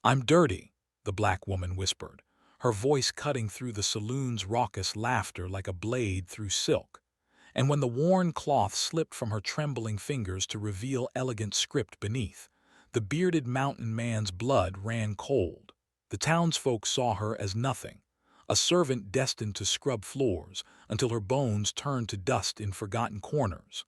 "I'm dirty," the black woman whispered, her voice cutting through the saloon's raucous laughter like a blade through silk. And when the worn cloth slipped from her trembling fingers to reveal elegant script beneath, the bearded mountain man's blood ran cold. The townsfolk saw her as nothing, a servant destined to scrub floors until her bones turned to dust in forgotten corners.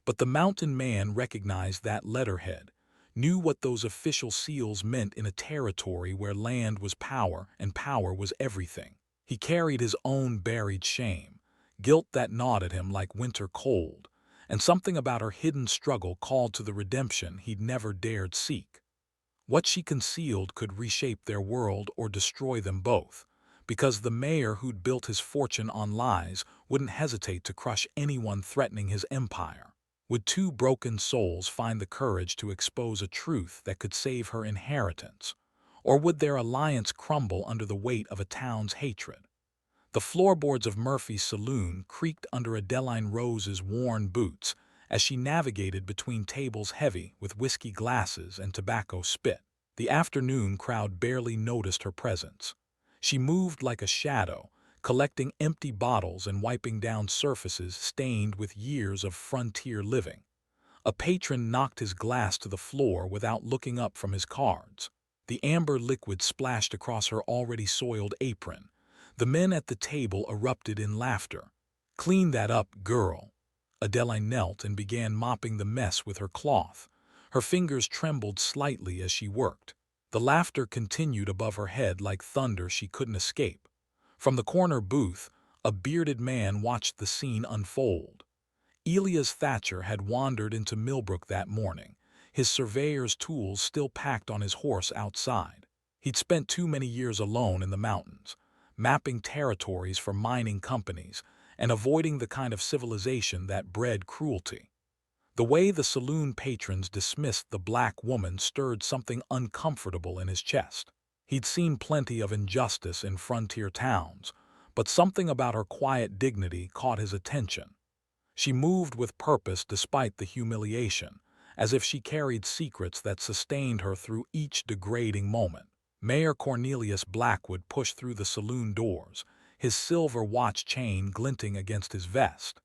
But the mountain man recognized that letterhead, knew what those official seals meant in a territory where land was power and power was everything. He carried his own buried shame, guilt that gnawed at him like winter cold, and something about her hidden struggle called to the redemption he'd never dared seek. What she concealed could reshape their world or destroy them both, because the mayor who'd built his fortune on lies wouldn't hesitate to crush anyone threatening his empire. Would two broken souls find the courage to expose a truth that could save her inheritance? Or would their alliance crumble under the weight of a town's hatred? The floorboards of Murphy's saloon creaked under Adeline Rose's worn boots as she navigated between tables heavy with whiskey glasses and tobacco spit. The afternoon crowd barely noticed her presence. She moved like a shadow, collecting empty bottles and wiping down surfaces stained with years of frontier living. A patron knocked his glass to the floor without looking up from his cards. The amber liquid splashed across her already soiled apron. The men at the table erupted in laughter. "Clean that up, girl." Adeline knelt and began mopping the mess with her cloth. Her fingers trembled slightly as she worked. The laughter continued above her head like thunder she couldn't escape. From the corner booth, a bearded man watched the scene unfold. Elias Thatcher had wandered into Millbrook that morning, his surveyor's tools still packed on his horse outside. He'd spent too many years alone in the mountains, mapping territories for mining companies and avoiding the kind of civilization that bred cruelty. The way the saloon patrons dismissed the black woman stirred something uncomfortable in his chest. He'd seen plenty of injustice in frontier towns, but something about her quiet dignity caught his attention. She moved with purpose despite the humiliation, as if she carried secrets that sustained her through each degrading moment. Mayor Cornelius Blackwood pushed through the saloon doors, his silver watch chain glinting against his vest.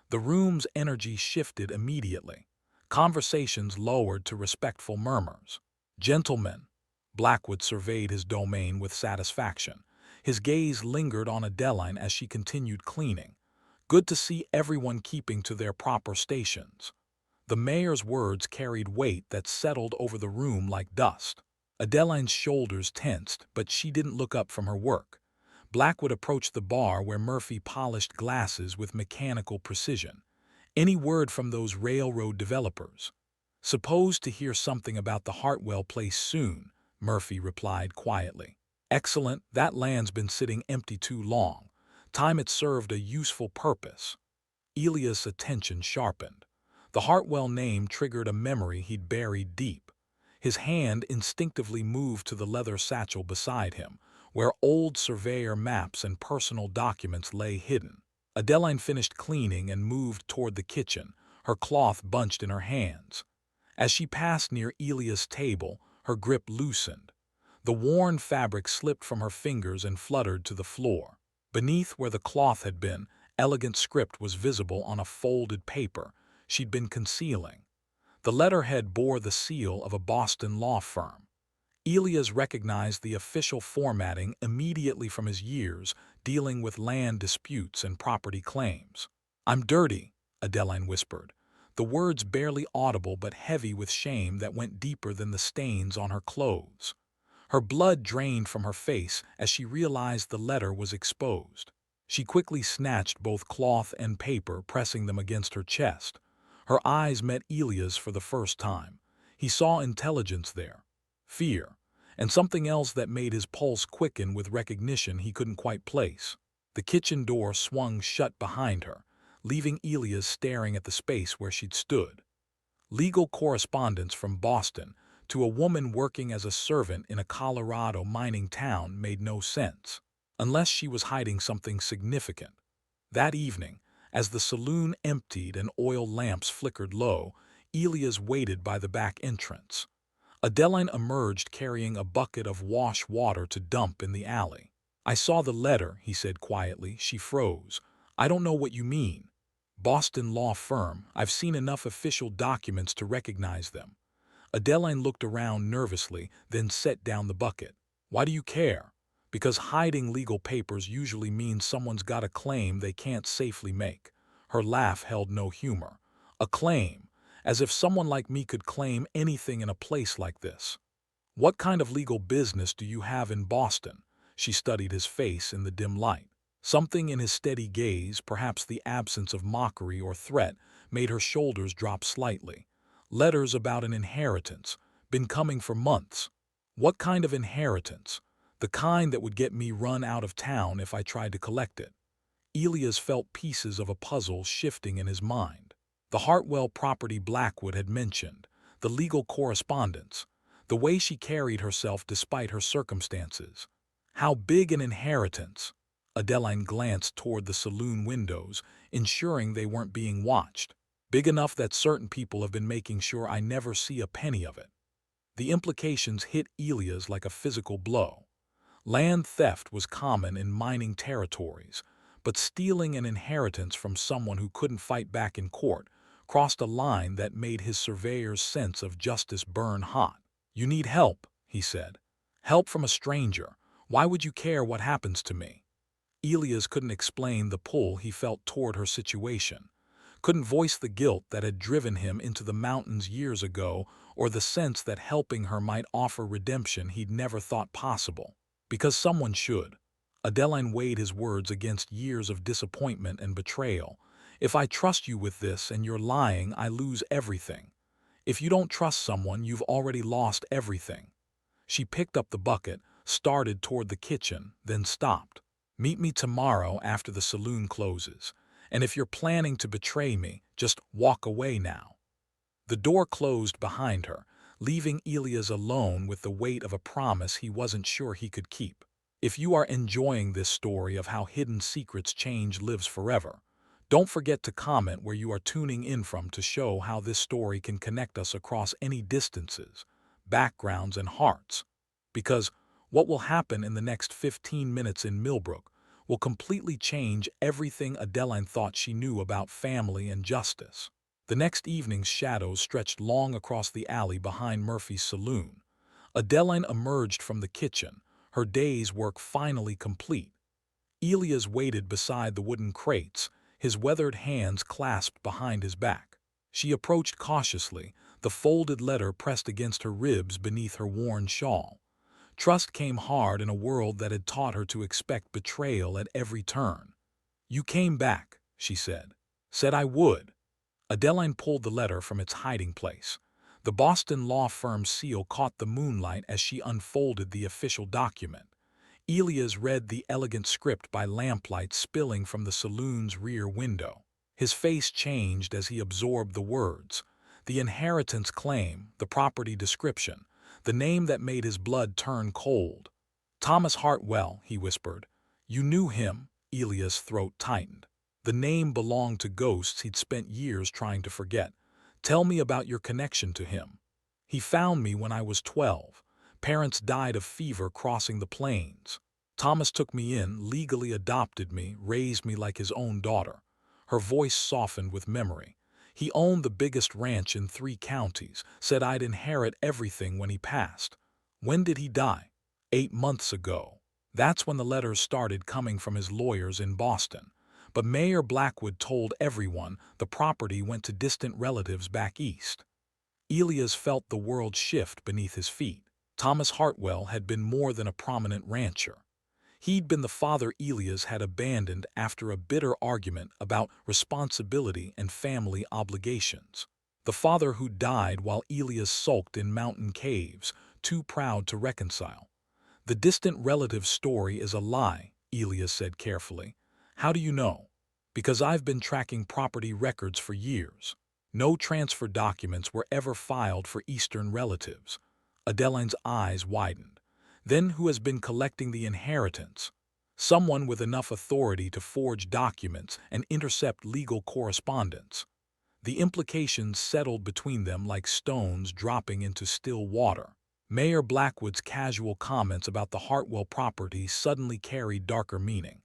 The room's energy shifted immediately. Conversations lowered to respectful murmurs. "Gentlemen," Blackwood surveyed his domain with satisfaction. His gaze lingered on Adeline as she continued cleaning. "Good to see everyone keeping to their proper stations." The mayor's words carried weight that settled over the room like dust. Adeline's shoulders tensed, but she didn't look up from her work. Blackwood approached the bar where Murphy polished glasses with mechanical precision. "Any word from those railroad developers?" "Supposed to hear something about the Hartwell place soon," Murphy replied quietly. "Excellent, that land's been sitting empty too long. Time it served a useful purpose." Elias' attention sharpened. The Hartwell name triggered a memory he'd buried deep. His hand instinctively moved to the leather satchel beside him, where old surveyor maps and personal documents lay hidden. Adeline finished cleaning and moved toward the kitchen, her cloth bunched in her hands. As she passed near Elias' table, her grip loosened. The worn fabric slipped from her fingers and fluttered to the floor. Beneath where the cloth had been, elegant script was visible on a folded paper she'd been concealing. The letterhead bore the seal of a Boston law firm. Elias recognized the official formatting immediately from his years dealing with land disputes and property claims. "I'm dirty," Adeline whispered, the words barely audible but heavy with shame that went deeper than the stains on her clothes. Her blood drained from her face as she realized the letter was exposed. She quickly snatched both cloth and paper, pressing them against her chest. Her eyes met Elias for the first time. He saw intelligence there, fear, and something else that made his pulse quicken with recognition he couldn't quite place. The kitchen door swung shut behind her, leaving Elias staring at the space where she'd stood. Legal correspondence from Boston to a woman working as a servant in a Colorado mining town made no sense, unless she was hiding something significant. That evening, as the saloon emptied and oil lamps flickered low, Elias waited by the back entrance. Adeline emerged carrying a bucket of wash water to dump in the alley. "I saw the letter," he said quietly. She froze. "I don't know what you mean." "Boston law firm. I've seen enough official documents to recognize them." Adeline looked around nervously, then set down the bucket. "Why do you care?" "Because hiding legal papers usually means someone's got a claim they can't safely make." Her laugh held no humor. "A claim? As if someone like me could claim anything in a place like this." "What kind of legal business do you have in Boston?" She studied his face in the dim light. Something in his steady gaze, perhaps the absence of mockery or threat, made her shoulders drop slightly. "Letters about an inheritance. Been coming for months." "What kind of inheritance?" "The kind that would get me run out of town if I tried to collect it." Elias felt pieces of a puzzle shifting in his mind. The Hartwell property Blackwood had mentioned, the legal correspondence, the way she carried herself despite her circumstances. How big an inheritance? Adeline glanced toward the saloon windows, ensuring they weren't being watched. "Big enough that certain people have been making sure I never see a penny of it." The implications hit Elias like a physical blow. Land theft was common in mining territories, but stealing an inheritance from someone who couldn't fight back in court crossed a line that made his surveyor's sense of justice burn hot. "You need help," he said. "Help from a stranger. Why would you care what happens to me?" Elias couldn't explain the pull he felt toward her situation, couldn't voice the guilt that had driven him into the mountains years ago or the sense that helping her might offer redemption he'd never thought possible. "Because someone should." Adeline weighed his words against years of disappointment and betrayal. "If I trust you with this and you're lying, I lose everything." "If you don't trust someone, you've already lost everything." She picked up the bucket, started toward the kitchen, then stopped. "Meet me tomorrow after the saloon closes. And if you're planning to betray me, just walk away now." The door closed behind her, leaving Elias alone with the weight of a promise he wasn't sure he could keep. If you are enjoying this story of how hidden secrets change lives forever, don't forget to comment where you are tuning in from to show how this story can connect us across any distances, backgrounds, and hearts. Because what will happen in the next 15 minutes in Millbrook will completely change everything Adeline thought she knew about family and justice. The next evening's shadows stretched long across the alley behind Murphy's saloon. Adeline emerged from the kitchen, her day's work finally complete. Elias waited beside the wooden crates, his weathered hands clasped behind his back. She approached cautiously, the folded letter pressed against her ribs beneath her worn shawl. Trust came hard in a world that had taught her to expect betrayal at every turn. "You came back," she said. "Said I would." Adeline pulled the letter from its hiding place. The Boston law firm's seal caught the moonlight as she unfolded the official document. Elias read the elegant script by lamplight spilling from the saloon's rear window. His face changed as he absorbed the words. The inheritance claim, the property description, the name that made his blood turn cold. "Thomas Hartwell," he whispered. "You knew him?" Elias' throat tightened. The name belonged to ghosts he'd spent years trying to forget. "Tell me about your connection to him." "He found me when I was 12. Parents died of fever crossing the plains. Thomas took me in, legally adopted me, raised me like his own daughter." Her voice softened with memory. "He owned the biggest ranch in 3 counties, said I'd inherit everything when he passed." "When did he die?" 8 months ago. That's when the letters started coming from his lawyers in Boston. But Mayor Blackwood told everyone the property went to distant relatives back east. Elias felt the world shift beneath his feet. Thomas Hartwell had been more than a prominent rancher. He'd been the father Elias had abandoned after a bitter argument about responsibility and family obligations. The father who died while Elias sulked in mountain caves, too proud to reconcile. "The distant relative story is a lie," Elias said carefully. "How do you know?" "Because I've been tracking property records for years. No transfer documents were ever filed for Eastern relatives." Adeline's eyes widened. "Then who has been collecting the inheritance?" "Someone with enough authority to forge documents and intercept legal correspondence." The implications settled between them like stones dropping into still water. Mayor Blackwood's casual comments about the Hartwell property suddenly carried darker meaning.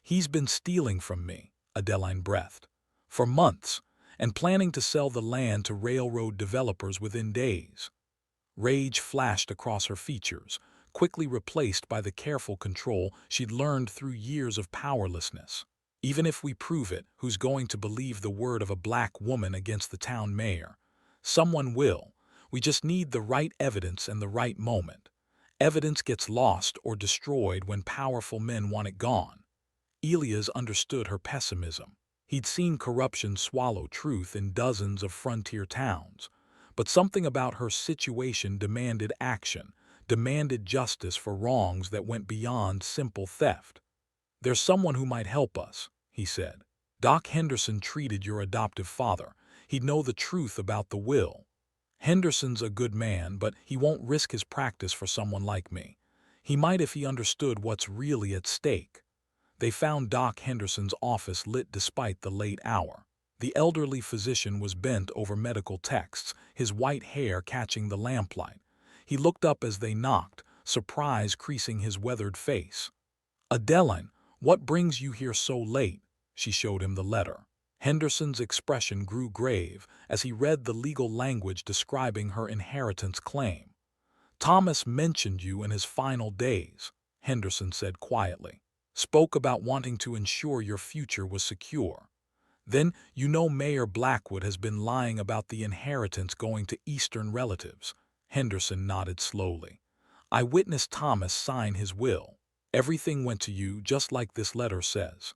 "He's been stealing from me," Adeline breathed, "for months, and planning to sell the land to railroad developers within days." Rage flashed across her features, quickly replaced by the careful control she'd learned through years of powerlessness. "Even if we prove it, who's going to believe the word of a black woman against the town mayor? Someone will. We just need the right evidence and the right moment. Evidence gets lost or destroyed when powerful men want it gone." Elias understood her pessimism. He'd seen corruption swallow truth in dozens of frontier towns. But something about her situation demanded action, demanded justice for wrongs that went beyond simple theft. "There's someone who might help us," he said. "Doc Henderson treated your adoptive father. He'd know the truth about the will. Henderson's a good man, but he won't risk his practice for someone like me. He might if he understood what's really at stake." They found Doc Henderson's office lit despite the late hour. The elderly physician was bent over medical texts, his white hair catching the lamplight. He looked up as they knocked, surprise creasing his weathered face. "Adeline, what brings you here so late?" She showed him the letter. Henderson's expression grew grave as he read the legal language describing her inheritance claim. "Thomas mentioned you in his final days," Henderson said quietly. "Spoke about wanting to ensure your future was secure. Then, Mayor Blackwood has been lying about the inheritance going to Eastern relatives." Henderson nodded slowly. "I witnessed Thomas sign his will. Everything went to you just like this letter says.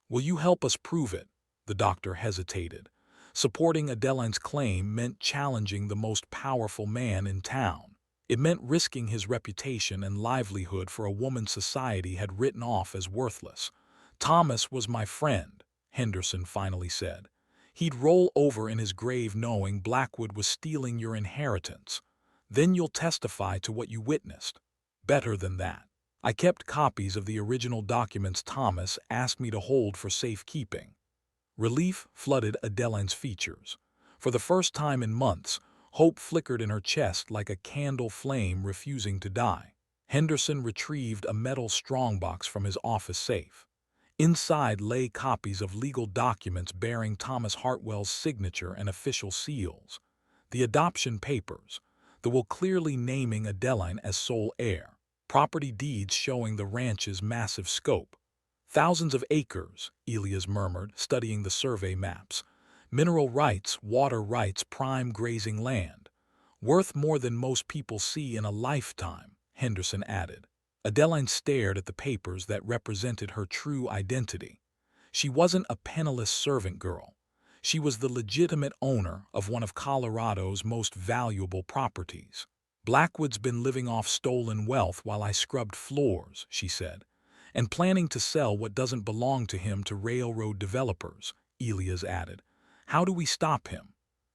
Will you help us prove it?" The doctor hesitated. Supporting Adeline's claim meant challenging the most powerful man in town. It meant risking his reputation and livelihood for a woman society had written off as worthless. "Thomas was my friend," Henderson finally said. "He'd roll over in his grave knowing Blackwood was stealing your inheritance. Then you'll testify to what you witnessed." "Better than that. I kept copies of the original documents Thomas asked me to hold for safekeeping." Relief flooded Adeline's features. For the first time in months, hope flickered in her chest like a candle flame refusing to die. Henderson retrieved a metal strongbox from his office safe. Inside lay copies of legal documents bearing Thomas Hartwell's signature and official seals. The adoption papers, the will clearly naming Adeline as sole heir. Property deeds showing the ranch's massive scope. "Thousands of acres," Elias murmured, studying the survey maps. "Mineral rights, water rights, prime grazing land. Worth more than most people see in a lifetime," Henderson added. Adeline stared at the papers that represented her true identity. She wasn't a penniless servant girl. She was the legitimate owner of one of Colorado's most valuable properties. "Blackwood's been living off stolen wealth while I scrubbed floors," she said, "and planning to sell what doesn't belong to him to railroad developers," Elias added. "How do we stop him?"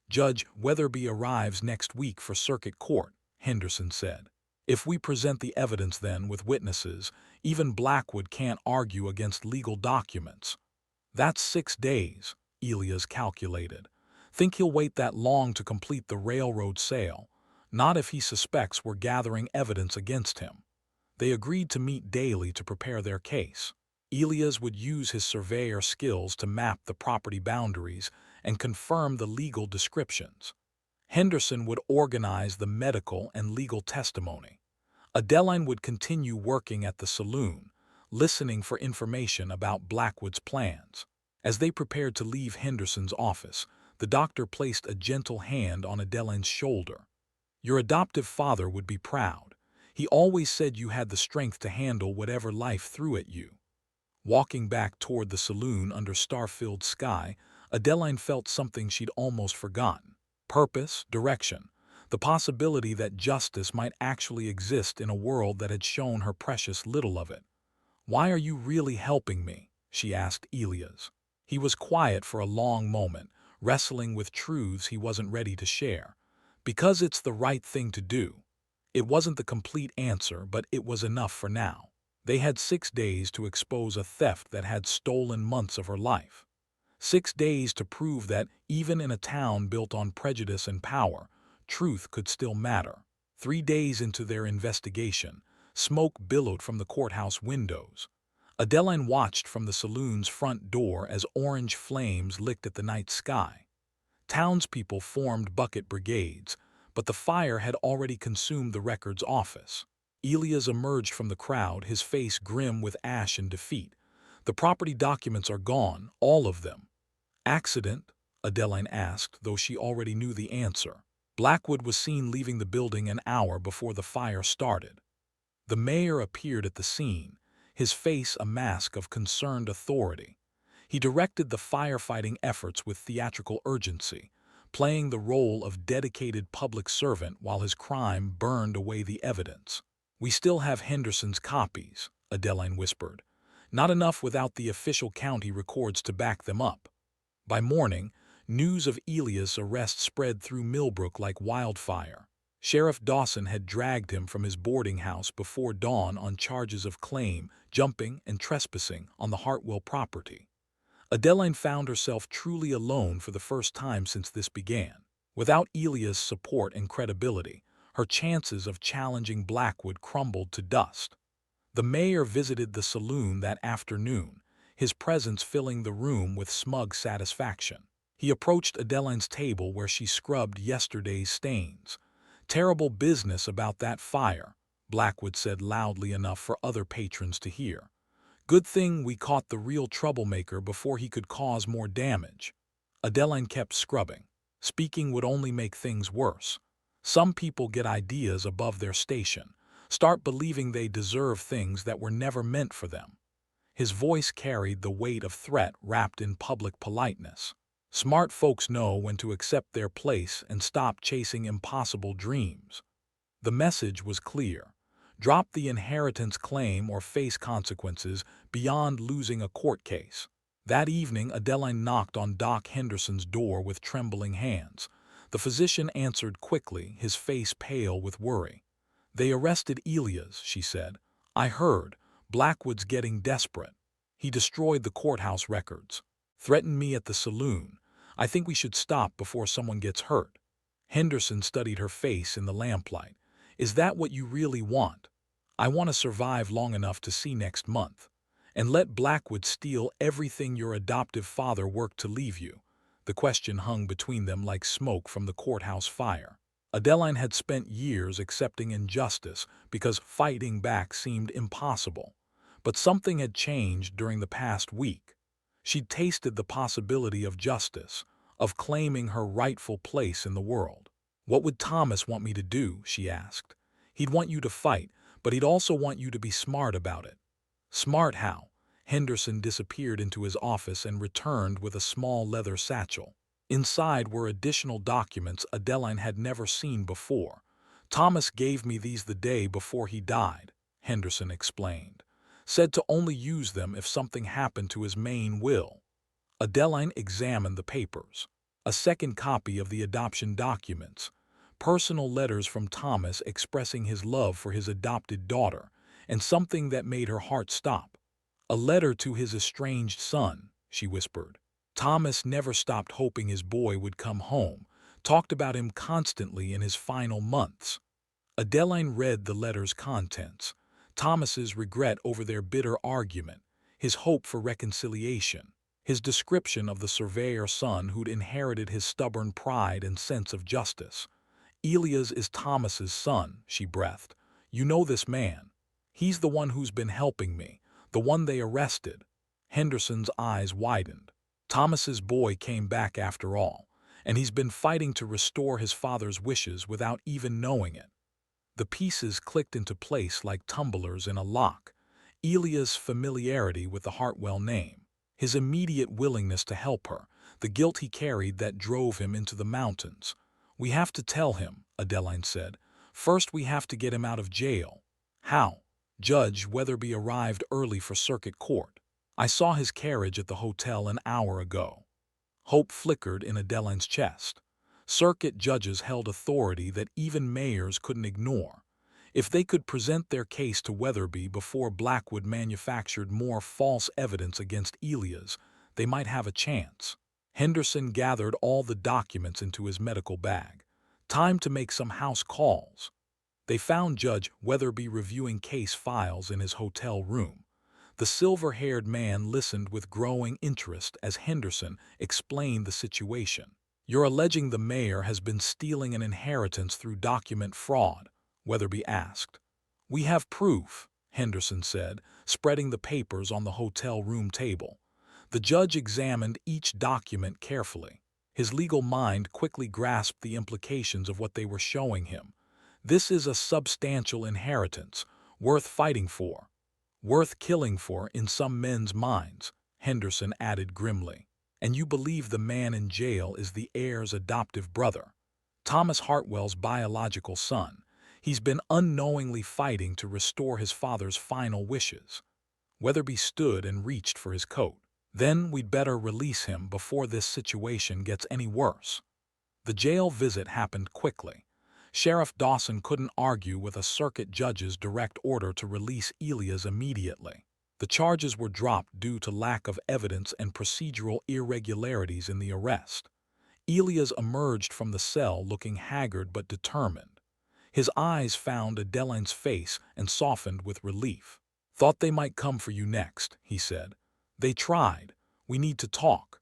"Judge Weatherby arrives next week for circuit court," Henderson said. "If we present the evidence then with witnesses, even Blackwood can't argue against legal documents." "That's 6 days," Elias calculated. "Think he'll wait that long to complete the railroad sale? Not if he suspects we're gathering evidence against him." They agreed to meet daily to prepare their case. Elias would use his surveyor skills to map the property boundaries and confirm the legal descriptions. Henderson would organize the medical and legal testimony. Adeline would continue working at the saloon, listening for information about Blackwood's plans. As they prepared to leave Henderson's office, the doctor placed a gentle hand on Adeline's shoulder. "Your adoptive father would be proud. He always said you had the strength to handle whatever life threw at you." Walking back toward the saloon under star-filled sky, Adeline felt something she'd almost forgotten. Purpose, direction, the possibility that justice might actually exist in a world that had shown her precious little of it. "Why are you really helping me?" she asked Elias. He was quiet for a long moment, wrestling with truths he wasn't ready to share. "Because it's the right thing to do." It wasn't the complete answer, but it was enough for now. They had 6 days to expose a theft that had stolen months of her life. 6 days to prove that, even in a town built on prejudice and power, truth could still matter. 3 days into their investigation, smoke billowed from the courthouse windows. Adeline watched from the saloon's front door as orange flames licked at the night sky. Townspeople formed bucket brigades, but the fire had already consumed the record's office. Elias emerged from the crowd, his face grim with ash and defeat. "The property documents are gone, all of them." "Accident?" Adeline asked, though she already knew the answer. Blackwood was seen leaving the building an hour before the fire started. The mayor appeared at the scene, his face a mask of concerned authority. He directed the firefighting efforts with theatrical urgency, playing the role of dedicated public servant while his crime burned away the evidence. "We still have Henderson's copies," Adeline whispered. "Not enough without the official county records to back them up." By morning, news of Elias' arrest spread through Millbrook like wildfire. Sheriff Dawson had dragged him from his boarding house before dawn on charges of claim, jumping, and trespassing on the Hartwell property. Adeline found herself truly alone for the first time since this began. Without Elias' support and credibility, her chances of challenging Blackwood crumbled to dust. The mayor visited the saloon that afternoon, his presence filling the room with smug satisfaction. He approached Adeline's table where she scrubbed yesterday's stains. "Terrible business about that fire," Blackwood said loudly enough for other patrons to hear. "Good thing we caught the real troublemaker before he could cause more damage." Adeline kept scrubbing. Speaking would only make things worse. Some people get ideas above their station, start believing they deserve things that were never meant for them. His voice carried the weight of threat wrapped in public politeness. "Smart folks know when to accept their place and stop chasing impossible dreams." The message was clear. Drop the inheritance claim or face consequences beyond losing a court case. That evening, Adeline knocked on Doc Henderson's door with trembling hands. The physician answered quickly, his face pale with worry. "They arrested Elias," she said. "I heard. Blackwood's getting desperate. He destroyed the courthouse records. Threatened me at the saloon. I think we should stop before someone gets hurt." Henderson studied her face in the lamplight. "Is that what you really want?" "I want to survive long enough to see next month. And let Blackwood steal everything your adoptive father worked to leave you." The question hung between them like smoke from the courthouse fire. Adeline had spent years accepting injustice because fighting back seemed impossible. But something had changed during the past week. She'd tasted the possibility of justice, of claiming her rightful place in the world. "What would Thomas want me to do?" she asked. "He'd want you to fight, but he'd also want you to be smart about it." "Smart how?" Henderson disappeared into his office and returned with a small leather satchel. Inside were additional documents Adeline had never seen before. "Thomas gave me these the day before he died," Henderson explained. "Said to only use them if something happened to his main will." Adeline examined the papers. A second copy of the adoption documents. Personal letters from Thomas expressing his love for his adopted daughter, and something that made her heart stop. "A letter to his estranged son," she whispered. "Thomas never stopped hoping his boy would come home, talked about him constantly in his final months." Adeline read the letter's contents. Thomas's regret over their bitter argument, his hope for reconciliation, his description of the surveyor son who'd inherited his stubborn pride and sense of justice. "Elias is Thomas's son," she breathed. "You know this man. He's the one who's been helping me, the one they arrested." Henderson's eyes widened. "Thomas's boy came back after all, and he's been fighting to restore his father's wishes without even knowing it." The pieces clicked into place like tumblers in a lock. Elias' familiarity with the Hartwell name, his immediate willingness to help her, the guilt he carried that drove him into the mountains. "We have to tell him," Adeline said. "First we have to get him out of jail." "How?" Judge Weatherby arrived early for circuit court. "I saw his carriage at the hotel an hour ago." Hope flickered in Adeline's chest. Circuit judges held authority that even mayors couldn't ignore. If they could present their case to Weatherby before Blackwood manufactured more false evidence against Elias, they might have a chance. Henderson gathered all the documents into his medical bag. "Time to make some house calls." They found Judge Weatherby reviewing case files in his hotel room. The silver-haired man listened with growing interest as Henderson explained the situation. "You're alleging the mayor has been stealing an inheritance through document fraud?" Weatherby asked. "We have proof," Henderson said, spreading the papers on the hotel room table. The judge examined each document carefully. His legal mind quickly grasped the implications of what they were showing him. "This is a substantial inheritance, worth fighting for. Worth killing for in some men's minds," Henderson added grimly. "And you believe the man in jail is the heir's adoptive brother, Thomas Hartwell's biological son. He's been unknowingly fighting to restore his father's final wishes." Weatherby stood and reached for his coat. "Then we'd better release him before this situation gets any worse." The jail visit happened quickly. Sheriff Dawson couldn't argue with a circuit judge's direct order to release Elias immediately. The charges were dropped due to lack of evidence and procedural irregularities in the arrest. Elias emerged from the cell looking haggard but determined. His eyes found Adeline's face and softened with relief. "Thought they might come for you next," he said. "They tried. We need to talk."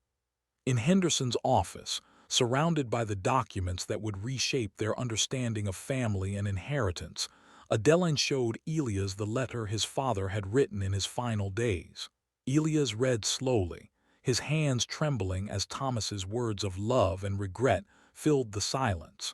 In Henderson's office, surrounded by the documents that would reshape their understanding of family and inheritance, Adeline showed Elias the letter his father had written in his final days. Elias read slowly, his hands trembling as Thomas's words of love and regret filled the silence.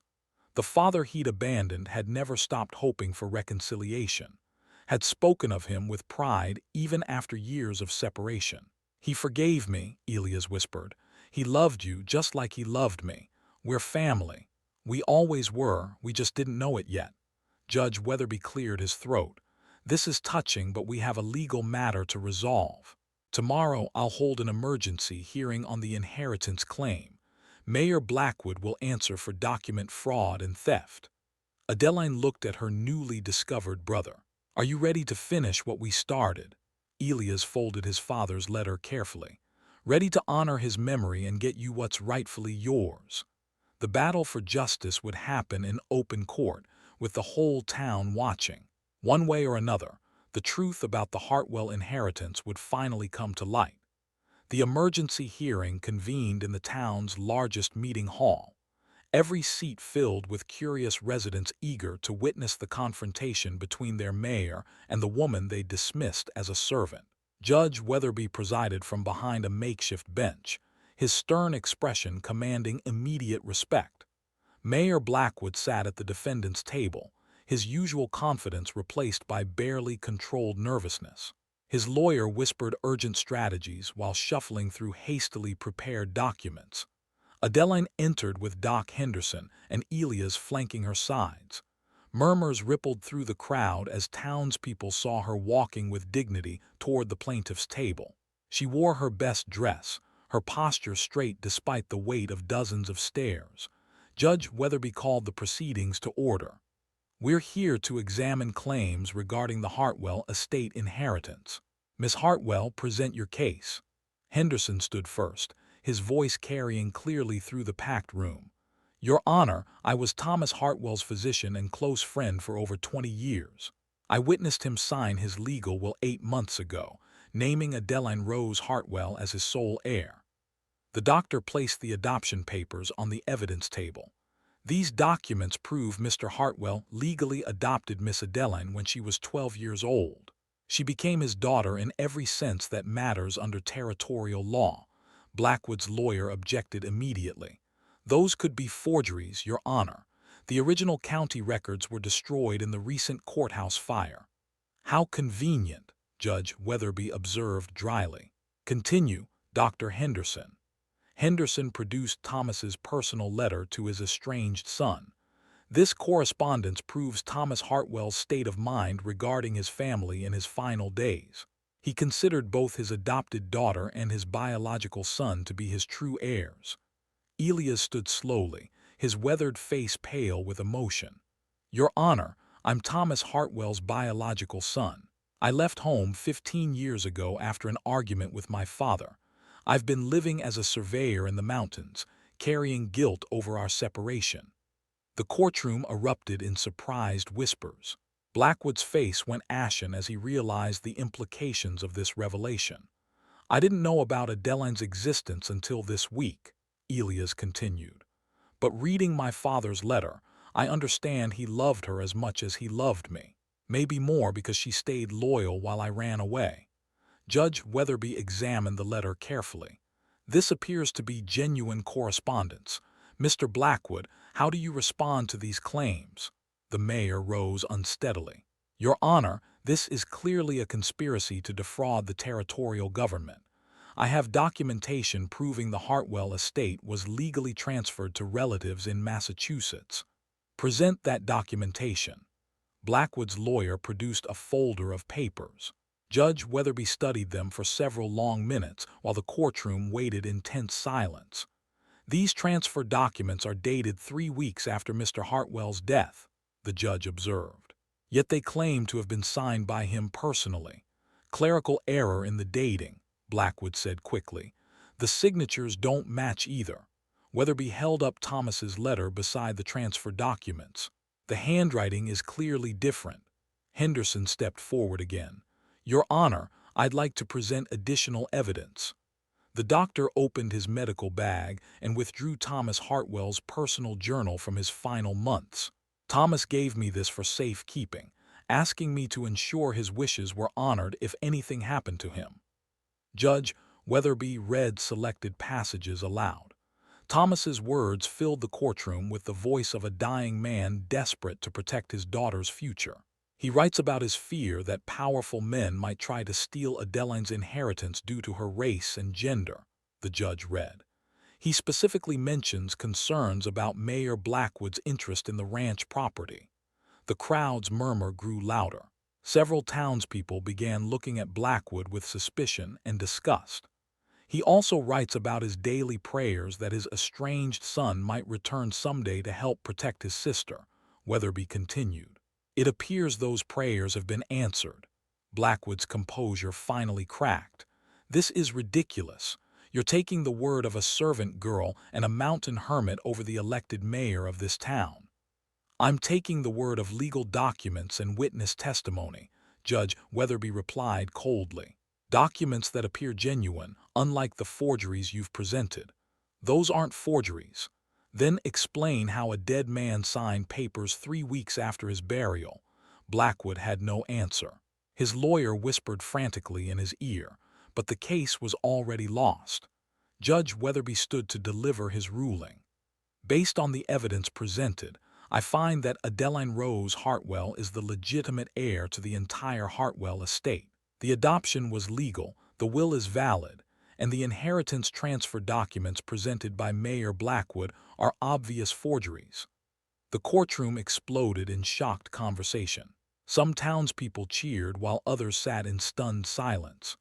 The father he'd abandoned had never stopped hoping for reconciliation, had spoken of him with pride even after years of separation. "He forgave me," Elias whispered. "He loved you just like he loved me. We're family. We always were, we just didn't know it yet." Judge Weatherby cleared his throat. "This is touching, but we have a legal matter to resolve. Tomorrow I'll hold an emergency hearing on the inheritance claim. Mayor Blackwood will answer for document fraud and theft." Adeline looked at her newly discovered brother. "Are you ready to finish what we started?" Elias folded his father's letter carefully. "Ready to honor his memory and get you what's rightfully yours." The battle for justice would happen in open court, with the whole town watching. One way or another, the truth about the Hartwell inheritance would finally come to light. The emergency hearing convened in the town's largest meeting hall. Every seat filled with curious residents eager to witness the confrontation between their mayor and the woman they dismissed as a servant. Judge Weatherby presided from behind a makeshift bench, his stern expression commanding immediate respect. Mayor Blackwood sat at the defendant's table, his usual confidence replaced by barely controlled nervousness. His lawyer whispered urgent strategies while shuffling through hastily prepared documents. Adeline entered with Doc Henderson and Elias flanking her sides. Murmurs rippled through the crowd as townspeople saw her walking with dignity toward the plaintiff's table. She wore her best dress, her posture straight despite the weight of dozens of stares. Judge Weatherby called the proceedings to order. "We're here to examine claims regarding the Hartwell estate inheritance. Miss Hartwell, present your case." Henderson stood first, his voice carrying clearly through the packed room. "Your Honor, I was Thomas Hartwell's physician and close friend for over 20 years. I witnessed him sign his legal will 8 months ago, naming Adeline Rose Hartwell as his sole heir." The doctor placed the adoption papers on the evidence table. "These documents prove Mr. Hartwell legally adopted Miss Adeline when she was 12 years old. She became his daughter in every sense that matters under territorial law." Blackwood's lawyer objected immediately. "Those could be forgeries, Your Honor. The original county records were destroyed in the recent courthouse fire." "How convenient," Judge Weatherby observed dryly. "Continue, Dr. Henderson." Henderson produced Thomas's personal letter to his estranged son. This correspondence proves Thomas Hartwell's state of mind regarding his family in his final days. He considered both his adopted daughter and his biological son to be his true heirs. Elias stood slowly, his weathered face pale with emotion. "Your Honor, I'm Thomas Hartwell's biological son. I left home 15 years ago after an argument with my father. I've been living as a surveyor in the mountains, carrying guilt over our separation." The courtroom erupted in surprised whispers. Blackwood's face went ashen as he realized the implications of this revelation. "I didn't know about Adeline's existence until this week," Elias continued. "But reading my father's letter, I understand he loved her as much as he loved me. Maybe more because she stayed loyal while I ran away." Judge Weatherby examined the letter carefully. "This appears to be genuine correspondence. Mr. Blackwood, how do you respond to these claims?" The mayor rose unsteadily. "Your Honor, this is clearly a conspiracy to defraud the territorial government. I have documentation proving the Hartwell estate was legally transferred to relatives in Massachusetts." "Present that documentation." Blackwood's lawyer produced a folder of papers. Judge Weatherby studied them for several long minutes while the courtroom waited in tense silence. "These transfer documents are dated 3 weeks after Mr. Hartwell's death," the judge observed. "Yet they claim to have been signed by him personally." "Clerical error in the dating," Blackwood said quickly. "The signatures don't match either." Weatherby held up Thomas's letter beside the transfer documents. "The handwriting is clearly different." Henderson stepped forward again. "Your Honor, I'd like to present additional evidence." The doctor opened his medical bag and withdrew Thomas Hartwell's personal journal from his final months. "Thomas gave me this for safekeeping, asking me to ensure his wishes were honored if anything happened to him." Judge Weatherby read selected passages aloud. Thomas's words filled the courtroom with the voice of a dying man desperate to protect his daughter's future. He writes about his fear that powerful men might try to steal Adeline's inheritance due to her race and gender, the judge read. He specifically mentions concerns about Mayor Blackwood's interest in the ranch property. The crowd's murmur grew louder. Several townspeople began looking at Blackwood with suspicion and disgust. He also writes about his daily prayers that his estranged son might return someday to help protect his sister, Weatherby continued. "It appears those prayers have been answered." Blackwood's composure finally cracked. "This is ridiculous. You're taking the word of a servant girl and a mountain hermit over the elected mayor of this town." "I'm taking the word of legal documents and witness testimony," Judge Weatherby replied coldly. "Documents that appear genuine, unlike the forgeries you've presented." "Those aren't forgeries." "Then explain how a dead man signed papers 3 weeks after his burial." Blackwood had no answer. His lawyer whispered frantically in his ear, but the case was already lost. Judge Weatherby stood to deliver his ruling. "Based on the evidence presented, I find that Adeline Rose Hartwell is the legitimate heir to the entire Hartwell estate. The adoption was legal, the will is valid, and the inheritance transfer documents presented by Mayor Blackwood are obvious forgeries." The courtroom exploded in shocked conversation. Some townspeople cheered while others sat in stunned silence.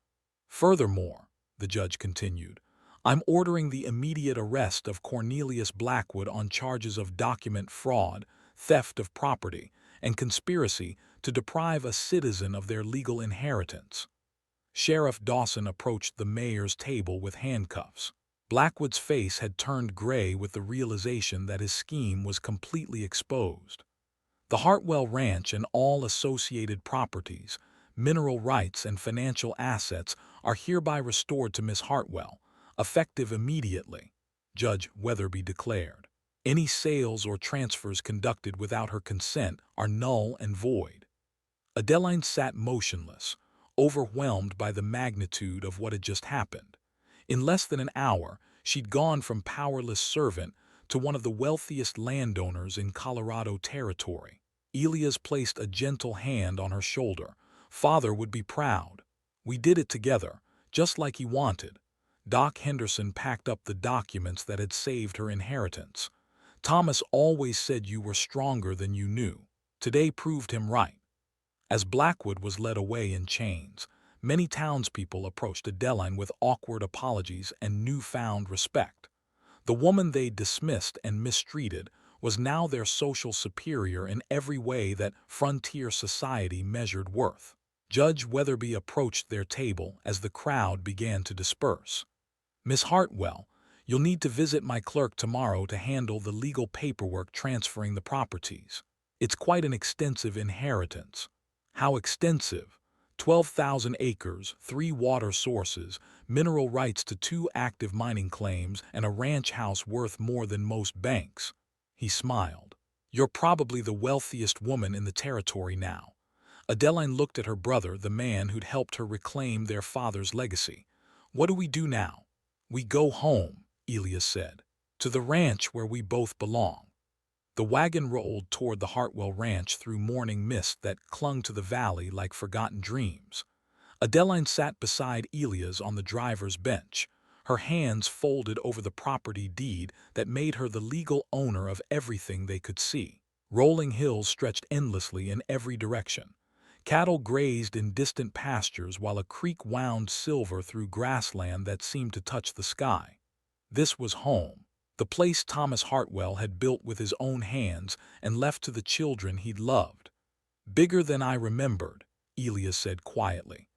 "Furthermore," the judge continued, "I'm ordering the immediate arrest of Cornelius Blackwood on charges of document fraud, theft of property, and conspiracy to deprive a citizen of their legal inheritance." Sheriff Dawson approached the mayor's table with handcuffs. Blackwood's face had turned gray with the realization that his scheme was completely exposed. "The Hartwell Ranch and all associated properties, mineral rights, and financial assets are hereby restored to Miss Hartwell, effective immediately," Judge Weatherby declared. "Any sales or transfers conducted without her consent are null and void." Adeline sat motionless, overwhelmed by the magnitude of what had just happened. In less than an hour, she'd gone from powerless servant to one of the wealthiest landowners in Colorado Territory. Elias placed a gentle hand on her shoulder. "Father would be proud. We did it together, just like he wanted." Doc Henderson packed up the documents that had saved her inheritance. "Thomas always said you were stronger than you knew. Today proved him right." As Blackwood was led away in chains, many townspeople approached Adeline with awkward apologies and newfound respect. The woman they dismissed and mistreated was now their social superior in every way that frontier society measured worth. Judge Weatherby approached their table as the crowd began to disperse. "Miss Hartwell, You'll need to visit my clerk tomorrow to handle the legal paperwork transferring the properties. It's quite an extensive inheritance. How extensive? 12,000 acres, 3 water sources, mineral rights to 2 active mining claims, and a ranch house worth more than most banks. He smiled. You're probably the wealthiest woman in the territory now. Adeline looked at her brother, the man who'd helped her reclaim their father's legacy. What do we do now? We go home, Elias said. To the ranch where we both belong. The wagon rolled toward the Hartwell ranch through morning mist that clung to the valley like forgotten dreams. Adeline sat beside Elias on the driver's bench, her hands folded over the property deed that made her the legal owner of everything they could see. Rolling hills stretched endlessly in every direction. Cattle grazed in distant pastures while a creek wound silver through grassland that seemed to touch the sky. This was home, the place Thomas Hartwell had built with his own hands and left to the children he'd loved. Bigger than I remembered, Elias said quietly.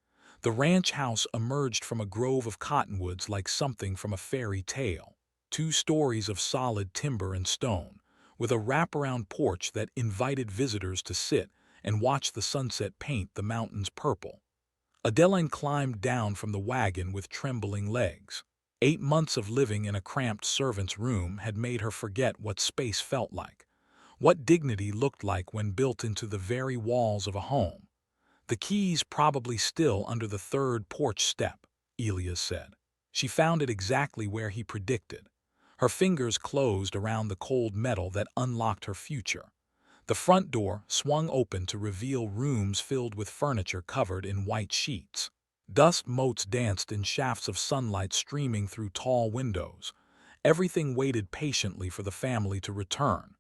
The ranch house emerged from a grove of cottonwoods like something from a fairy tale. 2 stories of solid timber and stone, with a wraparound porch that invited visitors to sit and watch the sunset paint the mountains purple. Adeline climbed down from the wagon with trembling legs. 8 months of living in a cramped servant's room had made her forget what space felt like, what dignity looked like when built into the very walls of a home. The keys probably still under the 3rd porch step, Elias said. She found it exactly where he predicted. Her fingers closed around the cold metal that unlocked her future. The front door swung open to reveal rooms filled with furniture covered in white sheets. Dust motes danced in shafts of sunlight streaming through tall windows. Everything waited patiently for the family to return.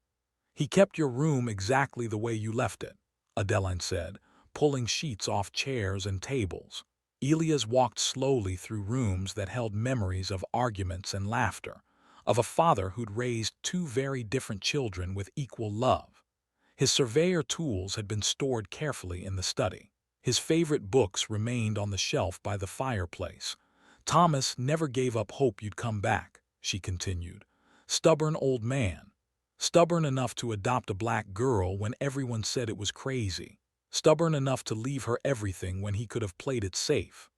He kept your room exactly the way you left it, Adeline said, pulling sheets off chairs and tables. Elias walked slowly through rooms that held memories of arguments and laughter, of a father who'd raised 2 very different children with equal love. His surveyor tools had been stored carefully in the study. His favorite books remained on the shelf by the fireplace. Thomas never gave up hope you'd come back, she continued. Stubborn old man. Stubborn enough to adopt a black girl when everyone said it was crazy. Stubborn enough to leave her everything when he could have played it safe.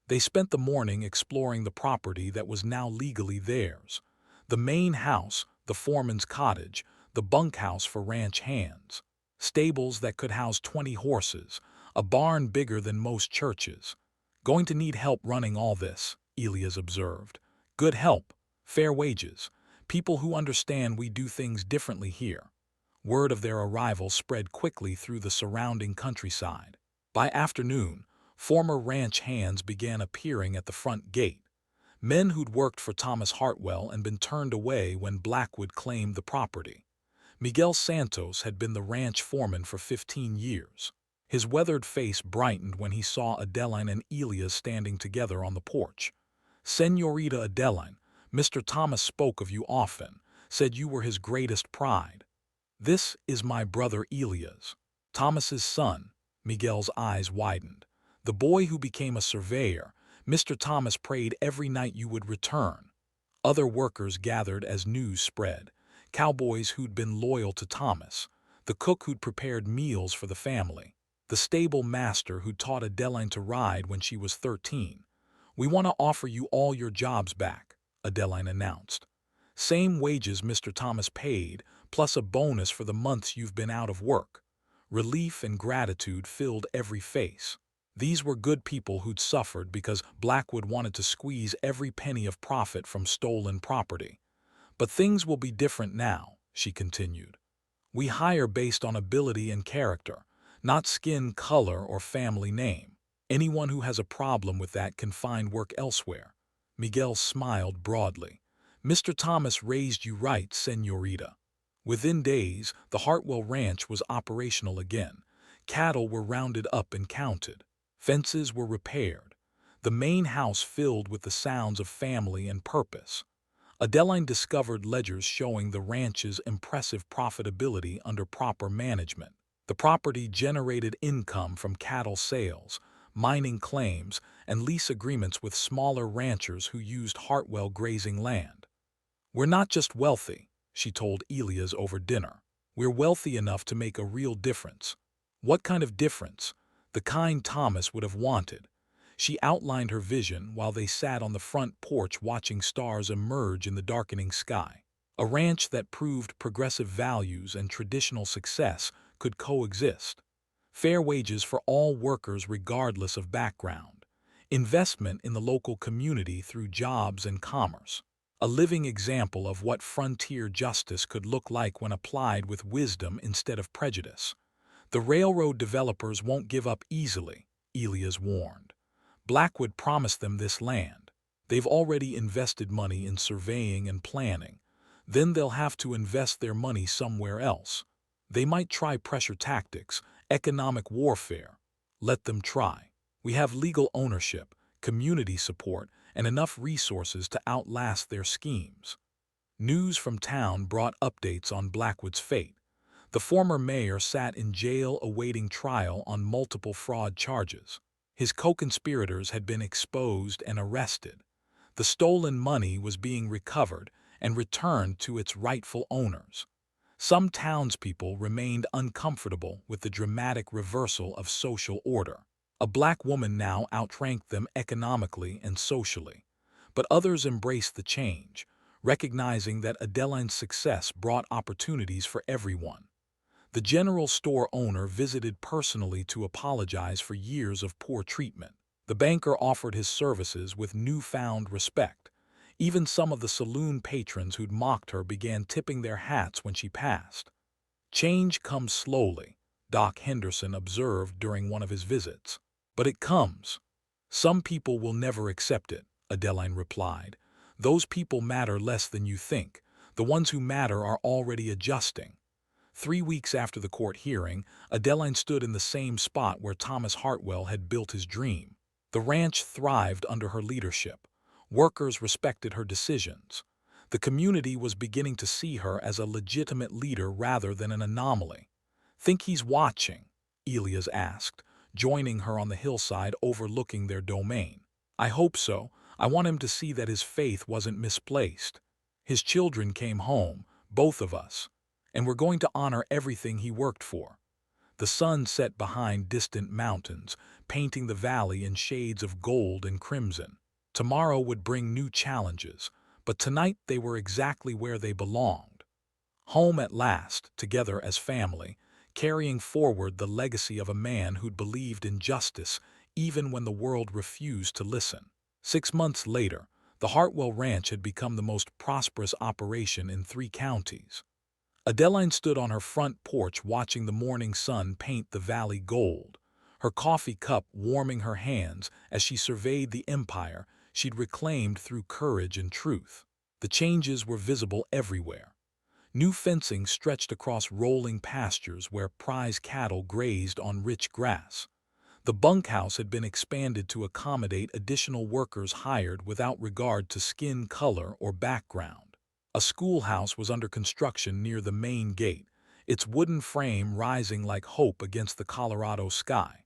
They spent the morning exploring the property that was now legally theirs. The main house, the foreman's cottage, the bunkhouse for ranch hands, stables that could house 20 horses, a barn bigger than most churches. Going to need help running all this, Elias observed. Good help, fair wages, people who understand we do things differently here. Word of their arrival spread quickly through the surrounding countryside. By afternoon, former ranch hands began appearing at the front gate. Men who'd worked for Thomas Hartwell and been turned away when Blackwood claimed the property. Miguel Santos had been the ranch foreman for 15 years. His weathered face brightened when he saw Adeline and Elias standing together on the porch. Señorita Adeline, Mr. Thomas spoke of you often, said you were his greatest pride. This is my brother Elias, Thomas's son. Miguel's eyes widened. The boy who became a surveyor. Mr. Thomas prayed every night you would return. Other workers gathered as news spread. Cowboys who'd been loyal to Thomas, the cook who'd prepared meals for the family, the stable master who'd taught Adeline to ride when she was 13. We want to offer you all your jobs back, Adeline announced. Same wages Mr. Thomas paid, plus a bonus for the months you've been out of work. Relief and gratitude filled every face. These were good people who'd suffered because Blackwood wanted to squeeze every penny of profit from stolen property. But things will be different now, she continued. We hire based on ability and character, not skin color or family name. Anyone who has a problem with that can find work elsewhere. Miguel smiled broadly. Mr. Thomas raised you right, señorita. Within days, the Hartwell Ranch was operational again. Cattle were rounded up and counted. Fences were repaired. The main house filled with the sounds of family and purpose. Adeline discovered ledgers showing the ranch's impressive profitability under proper management. The property generated income from cattle sales, mining claims, and lease agreements with smaller ranchers who used Hartwell grazing land. "We're not just wealthy," she told Elias over dinner. "We're wealthy enough to make a real difference." What kind of difference? The kind Thomas would have wanted. She outlined her vision while they sat on the front porch watching stars emerge in the darkening sky. A ranch that proved progressive values and traditional success could coexist. Fair wages for all workers regardless of background. Investment in the local community through jobs and commerce. A living example of what frontier justice could look like when applied with wisdom instead of prejudice. The railroad developers won't give up easily, Elias warned. Blackwood promised them this land. They've already invested money in surveying and planning. Then they'll have to invest their money somewhere else. They might try pressure tactics, economic warfare. Let them try. We have legal ownership, community support, and enough resources to outlast their schemes. News from town brought updates on Blackwood's fate. The former mayor sat in jail awaiting trial on multiple fraud charges. His co-conspirators had been exposed and arrested. The stolen money was being recovered and returned to its rightful owners. Some townspeople remained uncomfortable with the dramatic reversal of social order. A black woman now outranked them economically and socially. But others embraced the change, recognizing that Adeline's success brought opportunities for everyone. The general store owner visited personally to apologize for years of poor treatment. The banker offered his services with newfound respect. Even some of the saloon patrons who'd mocked her began tipping their hats when she passed. Change comes slowly, Doc Henderson observed during one of his visits. But it comes. Some people will never accept it, Adeline replied. Those people matter less than you think. The ones who matter are already adjusting. 3 weeks after the court hearing, Adeline stood in the same spot where Thomas Hartwell had built his dream. The ranch thrived under her leadership. Workers respected her decisions. The community was beginning to see her as a legitimate leader rather than an anomaly. "Think he's watching?" Elias asked, joining her on the hillside overlooking their domain. "I hope so. I want him to see that his faith wasn't misplaced. His children came home, both of us, and we're going to honor everything he worked for." The sun set behind distant mountains, painting the valley in shades of gold and crimson. Tomorrow would bring new challenges, but tonight they were exactly where they belonged. Home at last, together as family, carrying forward the legacy of a man who'd believed in justice even when the world refused to listen. 6 months later, the Hartwell Ranch had become the most prosperous operation in 3 counties. Adeline stood on her front porch watching the morning sun paint the valley gold, her coffee cup warming her hands as she surveyed the empire she'd reclaimed through courage and truth. The changes were visible everywhere. New fencing stretched across rolling pastures where prize cattle grazed on rich grass. The bunkhouse had been expanded to accommodate additional workers hired without regard to skin color or background. A schoolhouse was under construction near the main gate, its wooden frame rising like hope against the Colorado sky.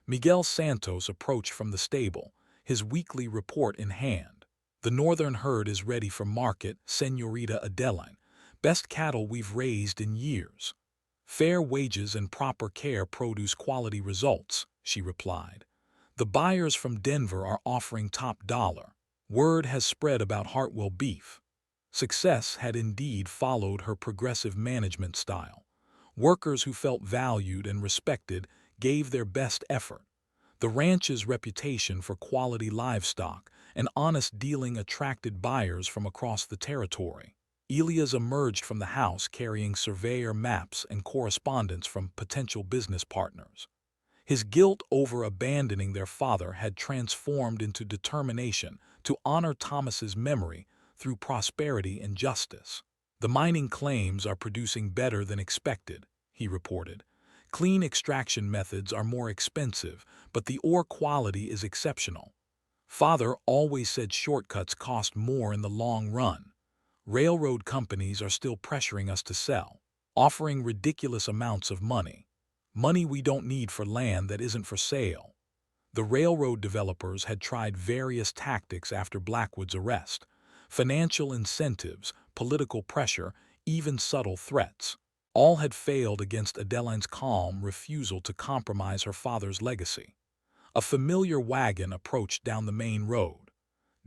Miguel Santos approached from the stable, his weekly report in hand. "The northern herd is ready for market, Señorita Adeline. Best cattle we've raised in years. Fair wages and proper care produce quality results," she replied. "The buyers from Denver are offering top dollar. Word has spread about Hartwell beef." Success had indeed followed her progressive management style. Workers who felt valued and respected gave their best effort. The ranch's reputation for quality livestock and honest dealing attracted buyers from across the territory. Elias emerged from the house carrying surveyor maps and correspondence from potential business partners. His guilt over abandoning their father had transformed into determination to honor Thomas's memory through prosperity and justice. "The mining claims are producing better than expected," he reported. "Clean extraction methods are more expensive, but the ore quality is exceptional. Father always said shortcuts cost more in the long run. Railroad companies are still pressuring us to sell, offering ridiculous amounts of money. Money we don't need for land that isn't for sale." The railroad developers had tried various tactics after Blackwood's arrest. Financial incentives, political pressure, even subtle threats. All had failed against Adeline's calm refusal to compromise her father's legacy. A familiar wagon approached down the main road.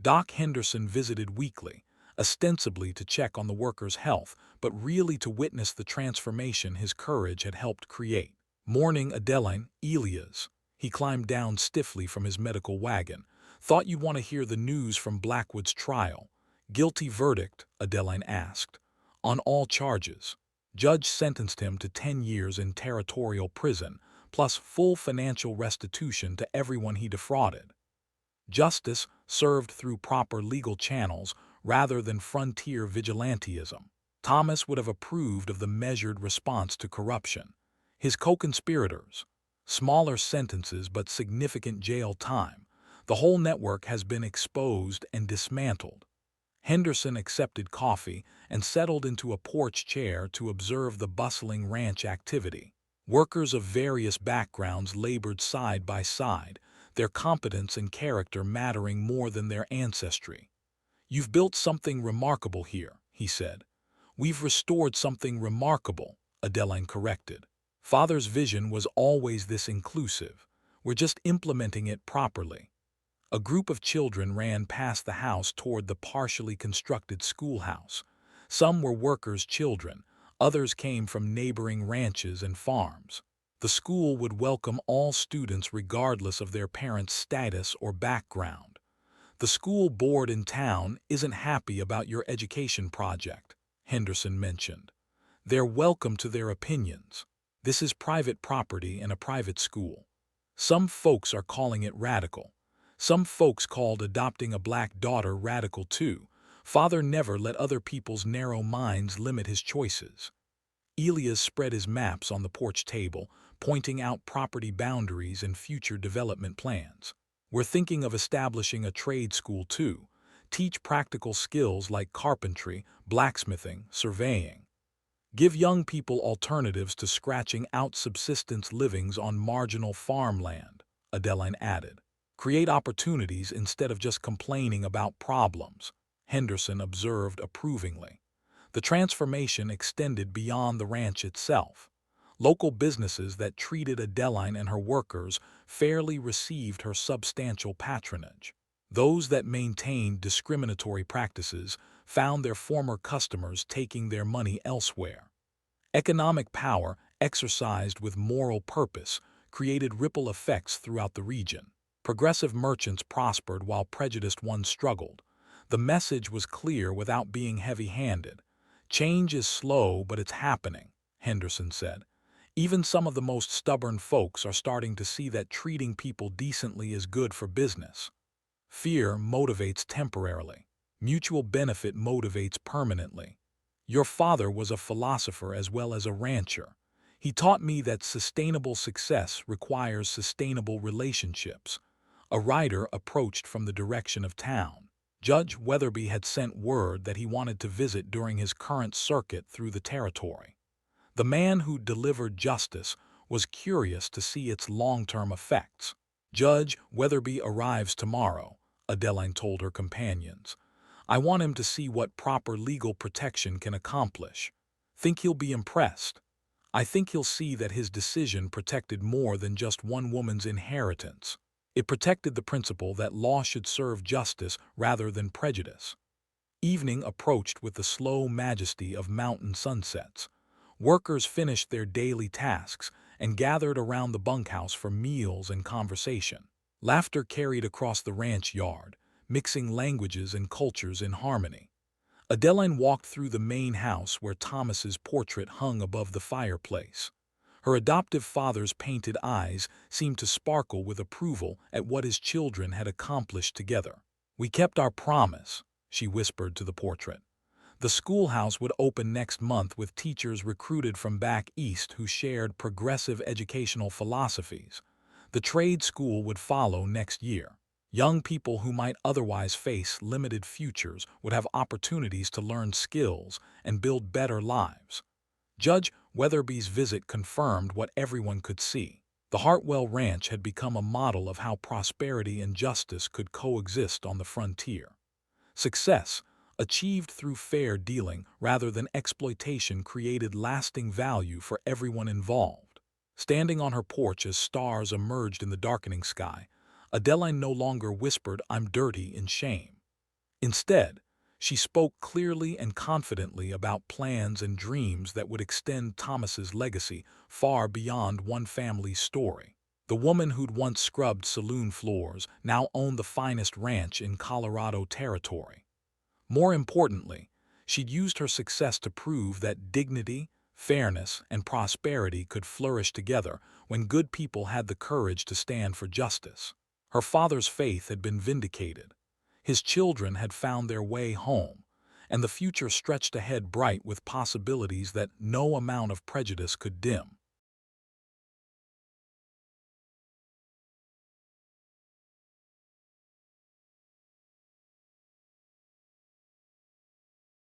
Doc Henderson visited weekly, ostensibly to check on the workers' health, but really to witness the transformation his courage had helped create. Morning, Adeline, Elias. He climbed down stiffly from his medical wagon. Thought you'd want to hear the news from Blackwood's trial. Guilty verdict, Adeline asked. On all charges. Judge sentenced him to 10 years in territorial prison, plus full financial restitution to everyone he defrauded. Justice served through proper legal channels rather than frontier vigilantism. Thomas would have approved of the measured response to corruption. His co-conspirators, smaller sentences but significant jail time. The whole network has been exposed and dismantled. Henderson accepted coffee and settled into a porch chair to observe the bustling ranch activity. Workers of various backgrounds labored side by side, their competence and character mattering more than their ancestry. "You've built something remarkable here," he said. "We've restored something remarkable," Adeline corrected. "Father's vision was always this inclusive. We're just implementing it properly." A group of children ran past the house toward the partially constructed schoolhouse. Some were workers' children, others came from neighboring ranches and farms. The school would welcome all students regardless of their parents' status or background. "The school board in town isn't happy about your education project," Henderson mentioned. "They're welcome to their opinions. This is private property and a private school. Some folks are calling it radical. Some folks called adopting a black daughter radical too. Father never let other people's narrow minds limit his choices." Elias spread his maps on the porch table, pointing out property boundaries and future development plans. "We're thinking of establishing a trade school too. Teach practical skills like carpentry, blacksmithing, surveying. Give young people alternatives to scratching out subsistence livings on marginal farmland," Adeline added. "Create opportunities instead of just complaining about problems," Henderson observed approvingly. The transformation extended beyond the ranch itself. Local businesses that treated Adeline and her workers fairly received her substantial patronage. Those that maintained discriminatory practices found their former customers taking their money elsewhere. Economic power, exercised with moral purpose, created ripple effects throughout the region. Progressive merchants prospered while prejudiced ones struggled. The message was clear without being heavy-handed. "Change is slow, but it's happening," Henderson said. "Even some of the most stubborn folks are starting to see that treating people decently is good for business. Fear motivates temporarily. Mutual benefit motivates permanently. Your father was a philosopher as well as a rancher. He taught me that sustainable success requires sustainable relationships." A rider approached from the direction of town. Judge Weatherby had sent word that he wanted to visit during his current circuit through the territory. The man who delivered justice was curious to see its long-term effects. "Judge Weatherby arrives tomorrow," Adeline told her companions. "I want him to see what proper legal protection can accomplish. Think he'll be impressed. I think he'll see that his decision protected more than just one woman's inheritance. It protected the principle that law should serve justice rather than prejudice." Evening approached with the slow majesty of mountain sunsets. Workers finished their daily tasks and gathered around the bunkhouse for meals and conversation. Laughter carried across the ranch yard, mixing languages and cultures in harmony. Adeline walked through the main house where Thomas's portrait hung above the fireplace. Her adoptive father's painted eyes seemed to sparkle with approval at what his children had accomplished together. "We kept our promise," she whispered to the portrait. The schoolhouse would open next month with teachers recruited from back east who shared progressive educational philosophies. The trade school would follow next year. Young people who might otherwise face limited futures would have opportunities to learn skills and build better lives. Judge Weatherby's visit confirmed what everyone could see. The Hartwell Ranch had become a model of how prosperity and justice could coexist on the frontier. Success, achieved through fair dealing rather than exploitation, created lasting value for everyone involved. Standing on her porch as stars emerged in the darkening sky, Adeline no longer whispered, "I'm dirty," in shame. Instead, she spoke clearly and confidently about plans and dreams that would extend Thomas's legacy far beyond one family's story. The woman who'd once scrubbed saloon floors now owned the finest ranch in Colorado territory. More importantly, she'd used her success to prove that dignity, fairness, and prosperity could flourish together when good people had the courage to stand for justice. Her father's faith had been vindicated. His children had found their way home, and the future stretched ahead bright with possibilities that no amount of prejudice could dim.